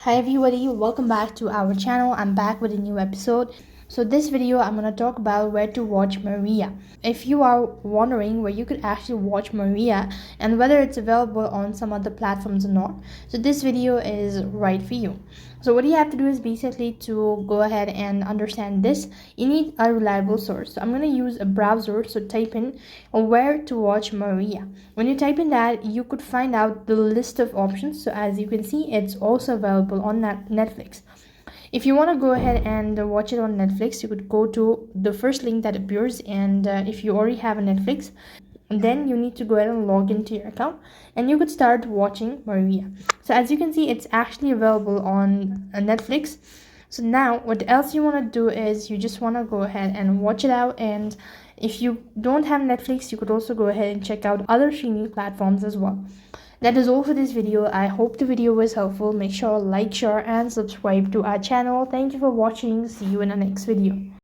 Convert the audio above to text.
Hi everybody, welcome back to our channel. I'm back with a new episode. So this video I'm going to talk about where to watch Maria. If you are wondering where you could actually watch Maria and whether it's available on some other platforms or not, so this video is right for you. So what you have to do is basically to go ahead and understand this, you need a reliable source. So I'm going to use a browser, so type in where to watch Maria. When you type in that, you could find out the list of options. So as you can see, it's also available on Netflix. If you want to go ahead and watch it on Netflix, you could go to the first link that appears, and if you already have a Netflix, then you need to go ahead and log into your account and you could start watching Maria. So as you can see, it's actually available on Netflix. So now what else you want to do is you just want to go ahead and watch it out, and if you don't have Netflix, you could also go ahead and check out other streaming platforms as well. That is all for this video. I hope the video was helpful. Make sure to like, share and subscribe to our channel. Thank you for watching. See you in the next video.